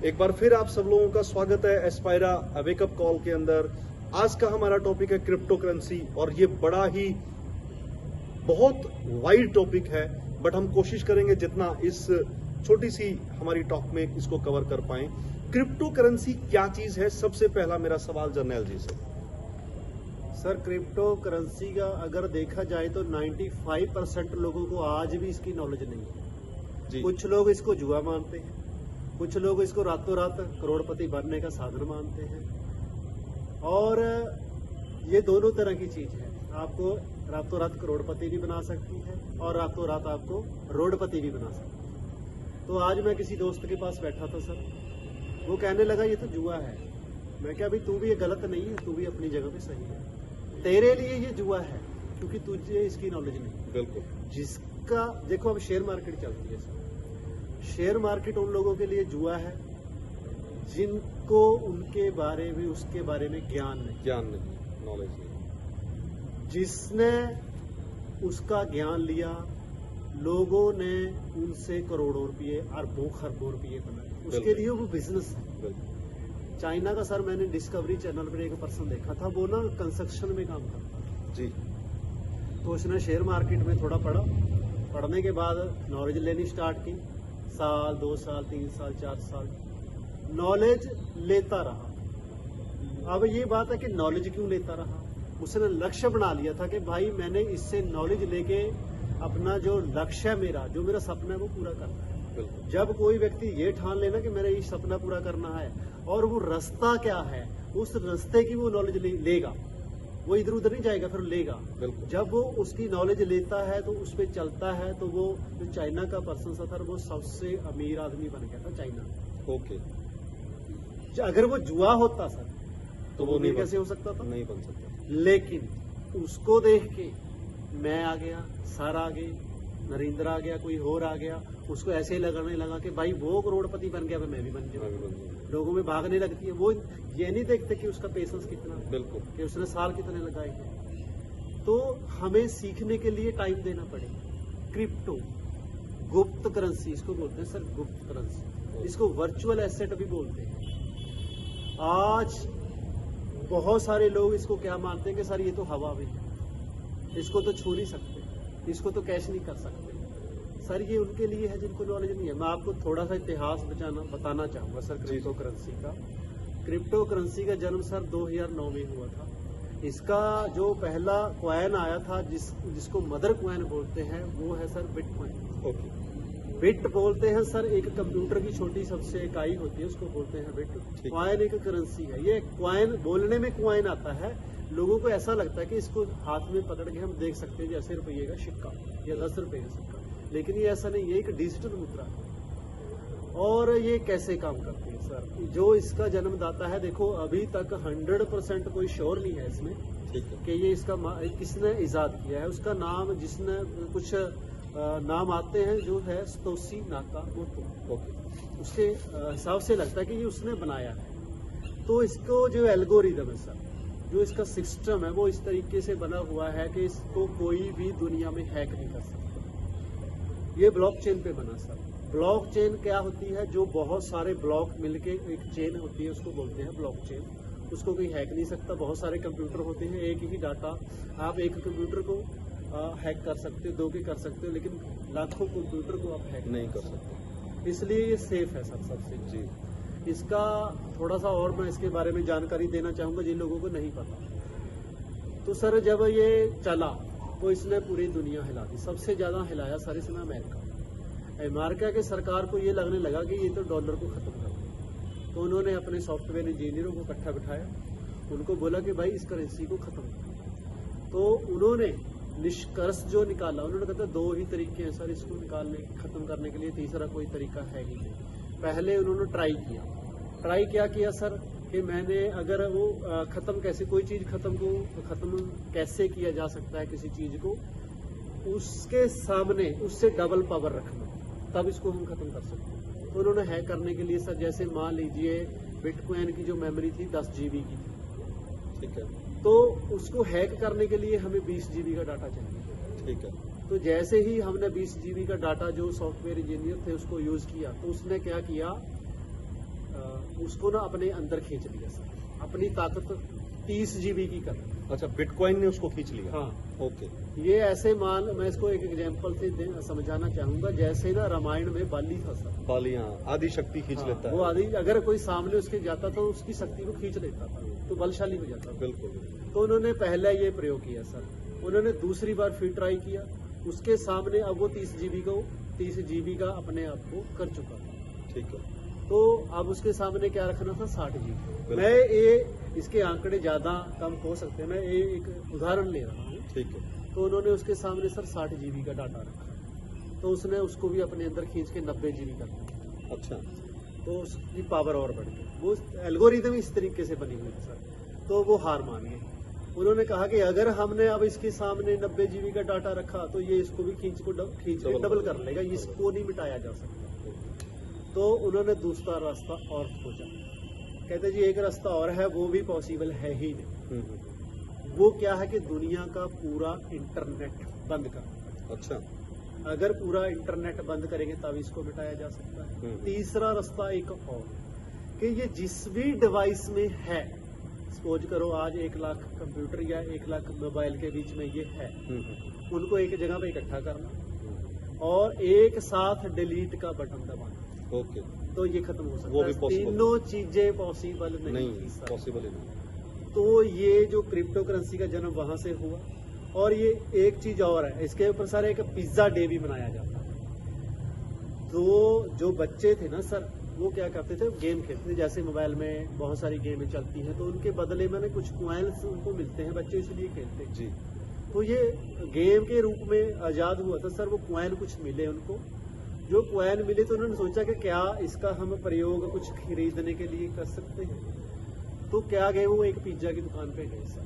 एक बार फिर आप सब लोगों का स्वागत है एस्पायरा वेकअप कॉल के अंदर। आज का हमारा टॉपिक है क्रिप्टो करेंसी और ये बड़ा ही बहुत वाइड टॉपिक है, बट हम कोशिश करेंगे जितना इस छोटी सी हमारी टॉक में इसको कवर कर पाएं। क्रिप्टो करेंसी क्या चीज है? सबसे पहला मेरा सवाल जर्नैल जी से। सर, क्रिप्टो करेंसी का अगर देखा जाए तो 95% लोगों को आज भी इसकी नॉलेज नहीं है जी। कुछ लोग इसको जुआ मानते हैं, कुछ लोग इसको रातों रात करोड़पति बनने का साधन मानते हैं। और ये दोनों तरह की चीज है, आपको रातों रात करोड़पति भी बना सकती है और रातों रात आपको रोडपति भी बना सकती है। तो आज मैं किसी दोस्त के पास बैठा था सर, वो कहने लगा ये तो जुआ है। मैं क्या, भाई तू भी ये गलत नहीं है, तू भी अपनी जगह पे सही है। तेरे लिए ये जुआ है क्योंकि तुझे इसकी नॉलेज नहीं। बिल्कुल। जिसका देखो, अब शेयर मार्केट चलती है सर, शेयर मार्केट उन लोगों के लिए जुआ है जिनको उनके बारे में उसके बारे में ज्ञान नहीं, नॉलेज नहीं। जिसने उसका ज्ञान लिया, लोगों ने उनसे करोड़ों रुपये अरबों खरबों रुपये बनाए, उसके लिए वो बिजनेस है। चाइना का सर मैंने डिस्कवरी चैनल पर एक पर्सन देखा था, वो ना कंस्ट्रक्शन में काम करता था जी। तो उसने शेयर मार्केट में थोड़ा पढ़ा, पढ़ने के बाद नॉलेज लेनी स्टार्ट की। साल 2 साल 3 साल 4 साल नॉलेज लेता रहा। अब ये बात है कि नॉलेज क्यों लेता रहा, उसने लक्ष्य बना लिया था कि भाई मैंने इससे नॉलेज लेके अपना जो लक्ष्य है, जो मेरा सपना है वो पूरा करना है। जब कोई व्यक्ति ये ठान लेना कि मेरा ये सपना पूरा करना है और वो रास्ता क्या है, उस रास्ते की वो नॉलेज लेगा, वो इधर उधर नहीं जाएगा, फिर लेगा। जब वो उसकी नॉलेज लेता है तो उस पर चलता है, तो वो जो चाइना का पर्सन था वो सबसे अमीर आदमी बन गया था चाइना में। ओके। अगर वो जुआ होता सर तो वो नहीं कैसे हो सकता था? नहीं बन सकता। लेकिन उसको देख के मैं आ गया, सर आ गए, नरेंद्र आ गया, कोई और आ गया, उसको ऐसे ही लगाने लगा कि भाई वो करोड़पति बन गया, मैं भी बन गया। लोगों में भागने लगती है, वो ये नहीं देखते कि उसका पेशेंस कितना, बिल्कुल, कि उसने साल कितने लगाए हैं। तो हमें सीखने के लिए टाइम देना पड़ेगा। क्रिप्टो गुप्त करेंसी इसको बोलते हैं सर, गुप्त करेंसी, इसको वर्चुअल एसेट भी बोलते हैं। आज बहुत सारे लोग इसको क्या मानते हैं कि सर ये तो हवा में है, इसको तो छू नहीं सकते, इसको तो कैश नहीं कर सकते। सर ये उनके लिए है जिनको नॉलेज नहीं है। मैं आपको थोड़ा सा इतिहास बताना चाहूंगा सर क्रिप्टो करेंसी का। क्रिप्टो करेंसी का जन्म सर 2009 में हुआ था। इसका जो पहला कॉइन आया था जिसको मदर कॉइन बोलते हैं, वो है सर बिटकॉइन। ओके। बिट बोलते हैं सर, एक कंप्यूटर की छोटी सबसे इकाई होती है, उसको बोलते हैं बिट। कॉइन एक करेंसी है। ये कॉइन बोलने में कॉइन आता है, लोगों को ऐसा लगता है कि इसको हाथ में पकड़ के हम देख सकते हैं जैसे रुपये का सिक्का या 10 रुपये का सिक्का, लेकिन ये ऐसा नहीं, ये एक डिजिटल मुद्रा है। और ये कैसे काम करती है सर? जो इसका जन्मदाता है, देखो अभी तक 100% कोई श्योर नहीं है इसमें कि ये इसका किसने इजाद किया है। उसका नाम, जिसने कुछ नाम आते हैं जो है सतोशी नाकामोटो, उसके हिसाब से लगता है कि ये उसने बनाया है। तो इसको जो एल्गोरिदम है सर, जो इसका सिस्टम है, वो इस तरीके से बना हुआ है कि इसको कोई भी दुनिया में हैक नहीं कर सकता। ये ब्लॉकचेन पे बना सर। ब्लॉकचेन क्या होती है? जो बहुत सारे ब्लॉक मिलके एक चेन होती है, उसको बोलते हैं ब्लॉकचेन। उसको कोई हैक नहीं सकता। बहुत सारे कंप्यूटर होते हैं, एक ही डाटा, आप एक कंप्यूटर को हैक कर सकते हो, 2 के कर सकते हो, लेकिन लाखों कंप्यूटर को आप हैक नहीं कर सकते। इसलिए ये सेफ है सर सबसे। जी। इसका थोड़ा सा और मैं इसके बारे में जानकारी देना चाहूंगा जिन लोगों को नहीं पता। तो सर जब ये चला तो इसने पूरी दुनिया हिला दी। सबसे ज्यादा हिलाया सर इसने अमेरिका के सरकार को ये लगने लगा कि ये तो डॉलर को खत्म कर दे। तो उन्होंने अपने सॉफ्टवेयर इंजीनियरों को इकट्ठा बिठाया, उनको बोला कि भाई इस करेंसी को खत्म कर। तो उन्होंने निष्कर्ष जो निकाला, उन्होंने कहा 2 ही तरीके हैं सर इसको खत्म करने के लिए, तीसरा कोई तरीका है ही नहीं। पहले उन्होंने ट्राई क्या किया सर कि मैंने अगर वो खत्म कैसे, कोई चीज खत्म कैसे किया जा सकता है किसी चीज को, उसके सामने उससे डबल पावर रखना, तब इसको हम खत्म कर सकते हैं। तो उन्होंने हैक करने के लिए सर, जैसे मान लीजिए बिटकॉइन की जो मेमोरी थी 10 GB की थी, ठीक है, तो उसको हैक करने के लिए हमें 20 GB का डाटा चाहिए, ठीक है। तो जैसे ही हमने 20 GB का डाटा जो सॉफ्टवेयर इंजीनियर थे उसको यूज किया, तो उसने क्या किया, उसको ना अपने अंदर खींच लिया सर, अपनी ताकत 30 GB की कर। अच्छा, बिटकॉइन ने उसको खींच लिया। हाँ, ओके। ये ऐसे मैं इसको एक एग्जांपल से समझाना चाहूंगा, जैसे ना रामायण में बाली था सर। बालियां आदि शक्ति खींच हाँ, लेता है। वो आदि अगर कोई सामने उसके जाता तो उसकी शक्ति को खींच लेता था, तो बलशाली हो जाता था। बिल्कुल। तो उन्होंने पहले ये प्रयोग किया सर, उन्होंने दूसरी बार फिर ट्राई किया, उसके सामने अब वो 30 GB का अपने आप को कर चुका था। ठीक है। तो अब उसके सामने क्या रखना था, 60 GB। मैं ये इसके आंकड़े ज्यादा कम हो सकते हैं, मैं ये एक उदाहरण ले रहा हूँ। ठीक है। तो उन्होंने उसके सामने सर 60 GB का डाटा रखा, तो उसने उसको भी अपने अंदर खींच के 90 GB कर दिया। अच्छा। तो उसकी पावर और बढ़ गई। वो एल्गोरिदम इस तरीके से बनी हुई है सर। तो वो हार मान गए। उन्होंने कहा कि अगर हमने अब इसके सामने 90 GB का डाटा रखा तो ये इसको भी खींच के डबल कर लेगा, इसको नहीं मिटाया जा सकता। तो उन्होंने दूसरा रास्ता और खोजा, कहते जी एक रास्ता और है, वो भी पॉसिबल है ही नहीं। वो क्या है कि दुनिया का पूरा इंटरनेट बंद कर। अच्छा। अगर पूरा इंटरनेट बंद करेंगे तब इसको मिटाया जा सकता है। तीसरा रास्ता एक और, कि ये जिस भी डिवाइस में है, सपोज करो आज 1 लाख कंप्यूटर या 1 लाख मोबाइल के बीच में ये है, उनको एक जगह पे इकट्ठा करना और एक साथ डिलीट का बटन दबाना। ओके। तो ये खत्म हो सकता वो भी है। possible तीनों चीजें पॉसिबल नहीं थी सर। पॉसिबल ही नहीं। तो ये जो क्रिप्टो करेंसी का जन्म वहां से हुआ। और ये एक चीज और है, इसके ऊपर सर एक पिज्जा डे भी मनाया जाता है। तो जो बच्चे थे ना सर, वो क्या करते थे, गेम खेलते थे। जैसे मोबाइल में बहुत सारी गेमें चलती हैं, तो उनके बदले में कुछ कॉइन्स उनको मिलते हैं, बच्चे इसलिए खेलते हैं जी। तो ये गेम के रूप में आजाद हुआ था सर। वो कॉइन कुछ मिले उनको, जो कॉइन मिले तो उन्होंने सोचा कि क्या इसका हम प्रयोग कुछ खरीदने के लिए कर सकते हैं। तो क्या गए, वो एक पिज्जा की दुकान पे गए सर।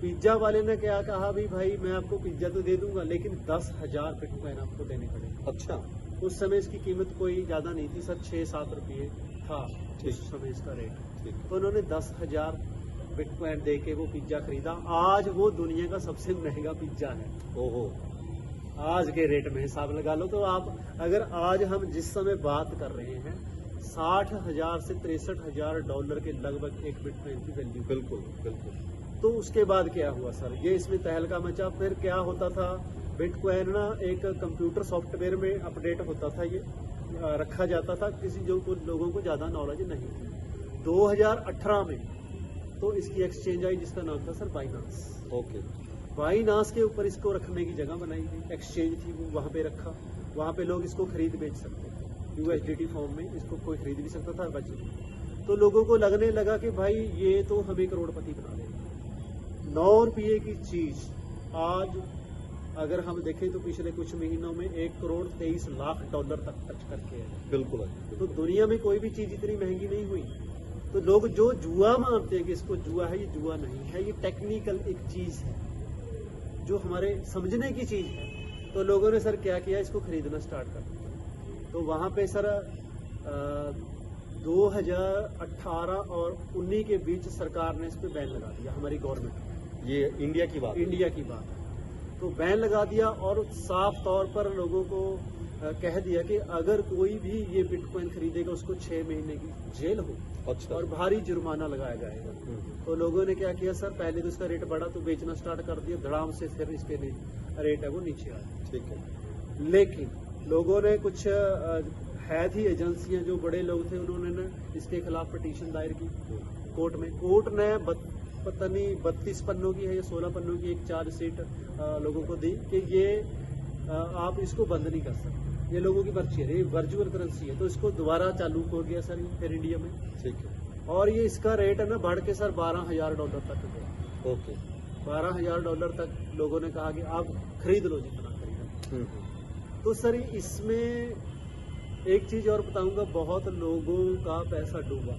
पिज्जा वाले ने क्या कहा, भी भाई मैं आपको पिज्जा तो दे दूंगा, लेकिन 10,000 बिटकॉइन आपको देने पड़ेंगे। अच्छा। उस समय इसकी कीमत कोई ज्यादा नहीं थी सर, 6-7 रुपये था ठीक। उस समय इसका रेट। ठीक। तो उन्होंने 10,000 बिटकॉइन दे के वो पिज्जा खरीदा। आज वो दुनिया का सबसे महंगा पिज्जा है। ओहो। आज के रेट में हिसाब लगा लो। तो आप अगर आज हम जिस समय बात कर रहे हैं, 60,000 से 63,000 डॉलर के लगभग एक बिटकॉइन की वैल्यू। बिल्कुल बिल्कुल। तो उसके बाद क्या हुआ सर, ये इसमें तहलका मचा। फिर क्या होता था, बिटकॉइन ना एक कंप्यूटर सॉफ्टवेयर में अपडेट होता था, ये रखा जाता था, किसी जो लोगों को ज्यादा नॉलेज नहीं थी। 2018 में तो इसकी एक्सचेंज आई जिसका नाम था सर बाइनांस। ओके। बाइनांस के ऊपर इसको रखने की जगह बनाई गई, एक्सचेंज थी, वो वहां पे रखा। वहां पे लोग इसको खरीद बेच सकते थे USDT फॉर्म में, इसको कोई खरीद भी सकता था बच। तो लोगों को लगने लगा कि भाई ये तो हमें करोड़पति बना देगा। 9 रुपये की चीज आज अगर हम देखें तो पिछले कुछ महीनों में 1,23,00,000 डॉलर तक टच करके है। बिल्कुल। तो दुनिया में कोई भी चीज इतनी महंगी नहीं हुई। तो लोग जो जुआ मानते हैं कि इसको जुआ है, ये जुआ नहीं है, ये टेक्निकल एक चीज है जो हमारे समझने की चीज है। तो लोगों ने सर क्या किया, इसको खरीदना स्टार्ट कर दिया। तो वहां पे सर 2018 और 19 के बीच सरकार ने इस पे बैन लगा दिया, हमारी गवर्नमेंट। ये इंडिया की बात है। इंडिया की बात है। तो बैन लगा दिया और साफ तौर पर लोगों को कह दिया कि अगर कोई भी ये बिटकॉइन खरीदेगा उसको 6 महीने की जेल हो। अच्छा। और भारी जुर्माना लगाया जाएगा। तो लोगों ने क्या किया सर, पहले तो इसका रेट बढ़ा तो बेचना स्टार्ट कर दिया, धड़ाम से फिर इसके रेट है वो नीचे आया। ठीक है। लेकिन लोगों ने कुछ है थी एजेंसियां, जो बड़े लोग थे, उन्होंने ना इसके खिलाफ पिटीशन दायर की कोर्ट में। कोर्ट ने पता नहीं 32 पन्नों की है या 16 पन्नों की एक चार्जशीट लोगों को दी कि ये आप इसको बंद नहीं कर सकते, ये लोगों की पर्ची है, ये वर्चुअल करेंसी है। तो इसको दोबारा चालू हो गया सर फिर इंडिया में। ठीक है। और ये इसका रेट है ना बढ़ के सर 12,000 डॉलर तक गया। ओके। 12,000 डॉलर तक लोगों ने कहा कि आप खरीद लो जितना खरीदना। तो सर इसमें एक चीज और बताऊंगा, बहुत लोगों का पैसा डूबा,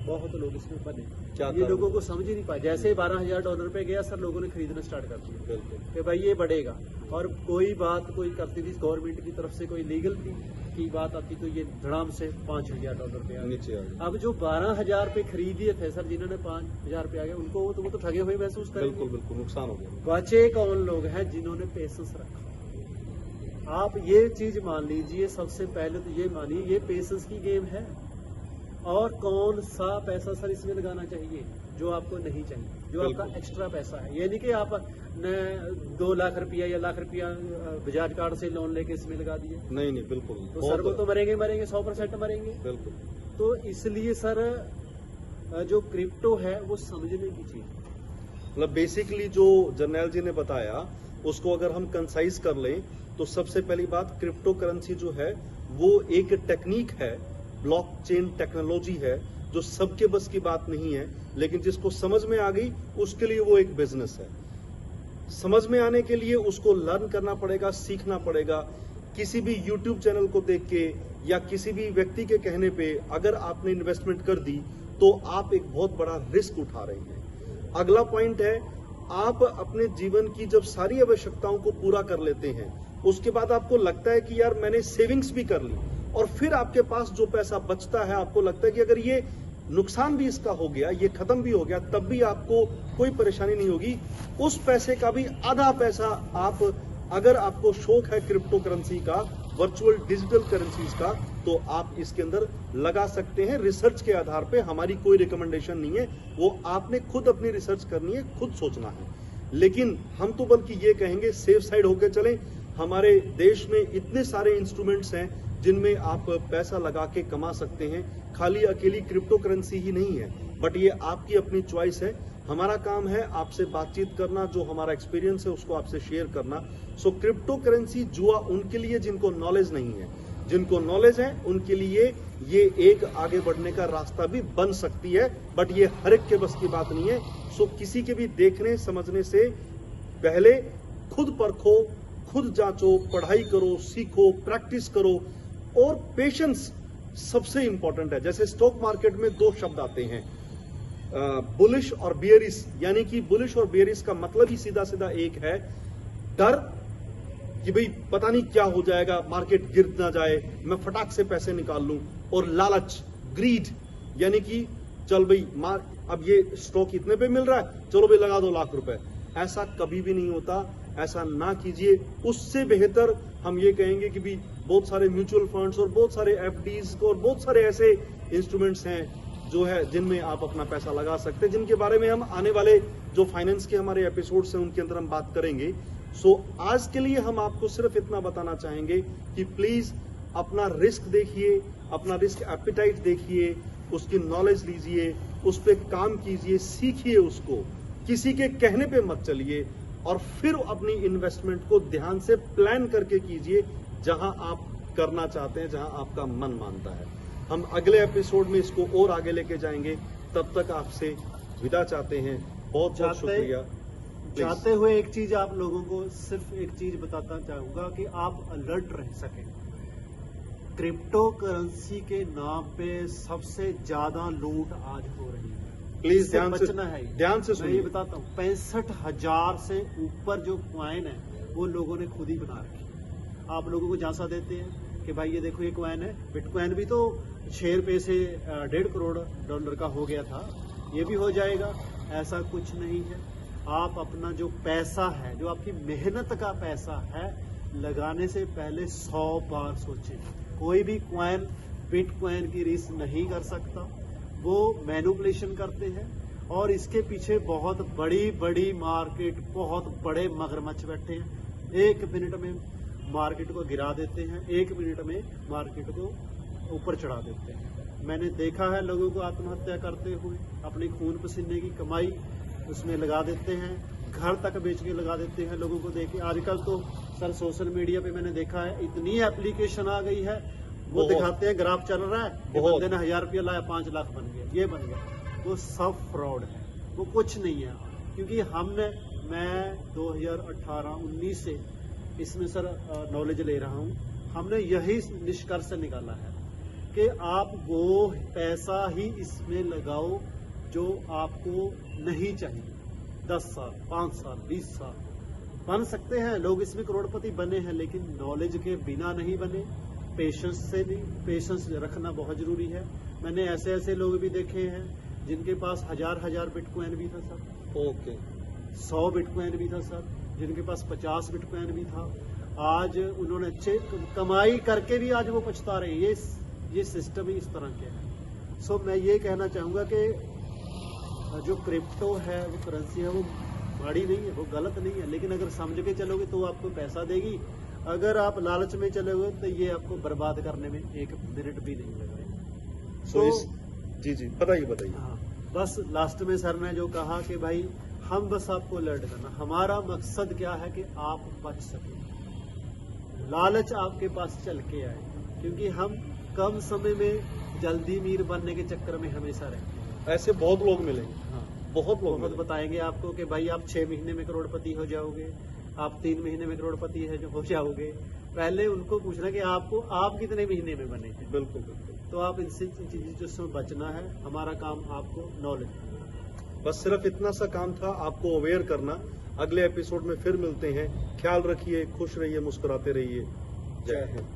बहुत लोग इसमें बने। ये लोगों को समझ ही नहीं पाया। जैसे 12,000 डॉलर पे गया सर, लोगों ने खरीदना स्टार्ट कर दिया। बिल्कुल। कि भाई ये बढ़ेगा। और कोई बात कोई करती थी गवर्नमेंट की तरफ से, कोई लीगल की बात आती तो ये धड़ाम से 5,000 डॉलर पे आ नीचे आ गया। अब जो 12,000 पे खरीदिए थे सर, जिन्होंने 5,000 पे आ गए, उनको वो तो ठगे हुए महसूस करेंगे। बिल्कुल बिल्कुल, नुकसान हो गया। बचे कौन लोग हैं जिन्होंने पेशेंस रखा। आप ये चीज मान लीजिए, सबसे पहले तो ये मानिए ये पेशेंस की गेम है। और कौन सा पैसा सर इसमें लगाना चाहिए जो आपको नहीं चाहिए, जो आपका बिल्कुल। एक्स्ट्रा पैसा है। ये नहीं कि आप न 2 लाख रुपया या लाख रुपया बजाज कार्ड से लोन लेके इसमें लगा दिए, नहीं नहीं बिल्कुल तो सर वो तो मरेंगे 100% मरेंगे। बिल्कुल तो इसलिए सर जो क्रिप्टो है वो समझने की चीज है। मतलब बेसिकली जो जर्नैल जी ने बताया उसको अगर हम कंसाइज कर लें तो सबसे पहली बात, क्रिप्टो करेंसी जो है वो एक टेक्निक है, ब्लॉकचेन टेक्नोलॉजी है, जो सबके बस की बात नहीं है, लेकिन जिसको समझ में आ गई उसके लिए वो एक बिजनेस है। समझ में आने के लिए उसको लर्न करना पड़ेगा, सीखना पड़ेगा। किसी भी यूट्यूब चैनल को देख के या किसी भी व्यक्ति के कहने पे अगर आपने इन्वेस्टमेंट कर दी तो आप एक बहुत बड़ा रिस्क उठा रहे हैं। अगला पॉइंट है, आप अपने जीवन की जब सारी आवश्यकताओं को पूरा कर लेते हैं उसके बाद आपको लगता है कि यार मैंने सेविंग्स भी कर ली, और फिर आपके पास जो पैसा बचता है आपको लगता है कि अगर ये नुकसान भी इसका हो गया, ये खत्म भी हो गया, तब भी आपको कोई परेशानी नहीं होगी। उस पैसे का भी आधा पैसा आप, अगर आपको शौक है क्रिप्टो करेंसी का, वर्चुअल डिजिटल करेंसीज का, तो आप इसके अंदर लगा सकते हैं रिसर्च के आधार पे। हमारी कोई रिकमेंडेशन नहीं है, वो आपने खुद अपनी रिसर्च करनी है, खुद सोचना है। लेकिन हम तो बल्कि ये कहेंगे सेफ साइड होकर चलें। हमारे देश में इतने सारे इंस्ट्रूमेंट्स हैं जिनमें आप पैसा लगा के कमा सकते हैं। खाली अकेली क्रिप्टो करेंसी ही नहीं है, बट ये आपकी अपनी चॉइस है। हमारा काम है आपसे बातचीत करना, जो हमारा एक्सपीरियंस है उसको आपसे शेयर करना। सो क्रिप्टो करेंसी जुआ उनके लिए जिनको नॉलेज नहीं है, जिनको नॉलेज है उनके लिए ये एक आगे बढ़ने का रास्ता भी बन सकती है, बट ये हर एक के बस की बात नहीं है। सो किसी के भी देखने समझने से पहले खुद परखो, खुद जांचो, पढ़ाई करो, सीखो, प्रैक्टिस करो, और पेशेंस सबसे इंपॉर्टेंट है। जैसे स्टॉक मार्केट में 2 शब्द आते हैं, बुलिश और बियरिश, यानी कि बुलिश और बियरिश का मतलब ही सीधा सीधा एक है, डर कि भाई पता नहीं क्या हो जाएगा, मार्केट गिर ना जाए, मैं फटाक से पैसे निकाल लूं, और लालच, ग्रीड, यानी कि चल भाई अब ये स्टॉक इतने पे मिल रहा है, चलो भाई लगा दो लाख रुपए। ऐसा कभी भी नहीं होता, ऐसा ना कीजिए। उससे बेहतर हम ये कहेंगे कि भी बहुत सारे म्यूचुअल फंड्स और बहुत सारे एफडीज और बहुत सारे ऐसे इंस्ट्रूमेंट्स हैं जो है जिनमें आप अपना पैसा लगा सकते हैं, जिनके बारे में हम आने वाले जो फाइनेंस के हमारे एपिसोड्स हैं उनके अंदर हम बात करेंगे। सो आज के लिए हम आपको सिर्फ इतना बताना चाहेंगे कि प्लीज अपना रिस्क देखिए, अपना रिस्क एपिटाइट देखिए, उसकी नॉलेज लीजिए, उस पर काम कीजिए, सीखिए उसको, किसी के कहने पे मत चलिए, और फिर अपनी इन्वेस्टमेंट को ध्यान से प्लान करके कीजिए जहां आप करना चाहते हैं, जहां आपका मन मानता है। हम अगले एपिसोड में इसको और आगे लेके जाएंगे। तब तक आपसे विदा चाहते हैं। बहुत बहुत शुक्रिया। जाते हुए एक चीज आप लोगों को सिर्फ एक चीज बताना चाहूंगा कि आप अलर्ट रह सकें। क्रिप्टो करेंसी के नाम पे सबसे ज्यादा लूट आज हो रही है। प्लीज ध्यान से बचना है। ध्यान से मैं ये सुनिए। बताता हूँ, 65,000 से ऊपर जो क्वाइन है वो लोगों ने खुद ही बना रखी है। आप लोगों को झांसा देते हैं कि भाई ये देखो ये क्वाइन है। बिटकॉइन भी तो 6 रुपए से 1.5 करोड़ डॉलर का हो गया था, ये भी हो जाएगा। ऐसा कुछ नहीं है। आप अपना जो पैसा है, जो आपकी मेहनत का पैसा है, लगाने से पहले 100 बार सोचें। कोई भी क्वाइन बिटकॉइन की रीस नहीं कर सकता, वो मैनिपुलेशन करते हैं, और इसके पीछे बहुत बड़ी बड़ी मार्केट, बहुत बड़े मगरमच्छ बैठे हैं। 1 मिनट में मार्केट को गिरा देते हैं, 1 मिनट में मार्केट को ऊपर चढ़ा देते हैं। मैंने देखा है लोगों को आत्महत्या करते हुए, अपनी खून पसीने की कमाई उसमें लगा देते हैं, घर तक बेच के लगा देते हैं। लोगों को देखे आजकल तो सर सोशल मीडिया पे मैंने देखा है इतनी एप्लीकेशन आ गई है, वो दिखाते हैं ग्राफ चल रहा है, बंदे ने 1000 रुपया लाया 5 लाख बन गया, ये बन गया। वो सब फ्रॉड है, वो कुछ नहीं है। क्योंकि मैं 2018-19 से इसमें सर नॉलेज ले रहा हूँ। हमने यही निष्कर्ष निकाला है कि आप वो पैसा ही इसमें लगाओ जो आपको नहीं चाहिए। 10 साल, 5 साल, 20 साल बन सकते हैं लोग, इसमें करोड़पति बने हैं, लेकिन नॉलेज के बिना नहीं बने, पेशेंस से नहीं। पेशेंस रखना बहुत जरूरी है। मैंने ऐसे ऐसे लोग भी देखे हैं जिनके पास हजार बिटकॉइन भी था सर, ओके, 100 बिटकॉइन भी था सर, जिनके पास 50 बिटकॉइन भी था। आज उन्होंने अच्छे कमाई करके भी आज वो पछता रहे। ये सिस्टम ही इस तरह के है। सो मैं ये कहना चाहूँगा कि जो क्रिप्टो है, वो करेंसी है, वो माड़ी नहीं है, वो गलत नहीं है, लेकिन अगर समझ के चलोगे तो वो आपको पैसा देगी। अगर आप लालच में चलोगे तो ये आपको बर्बाद करने में एक मिनट भी नहीं लगेगा। तो जी जी बताइए बताइए। हाँ, बस लास्ट में सर ने जो कहा कि भाई हम बस आपको अलर्ट करना, हमारा मकसद क्या है कि आप बच सके, लालच आपके पास चल के आए, क्योंकि हम कम समय में जल्दी मीर बनने के चक्कर में हमेशा रहते हैं। ऐसे बहुत लोग मिलेंगे, हाँ, बहुत लोग बहुत बताएंगे आपको कि भाई आप 6 महीने में करोड़पति हो जाओगे, आप 3 महीने में करोड़पति हो जाओगे। पहले उनको पूछना कि आप कितने महीने में बने थे। बिल्कुल बिल्कुल। तो आप इनसे चीजों से बचना है, हमारा काम आपको नॉलेज देना। बस सिर्फ इतना सा काम था, आपको अवेयर करना। अगले एपिसोड में फिर मिलते हैं। ख्याल रखिए, खुश रहिए, मुस्कुराते रहिए। जय हिंद।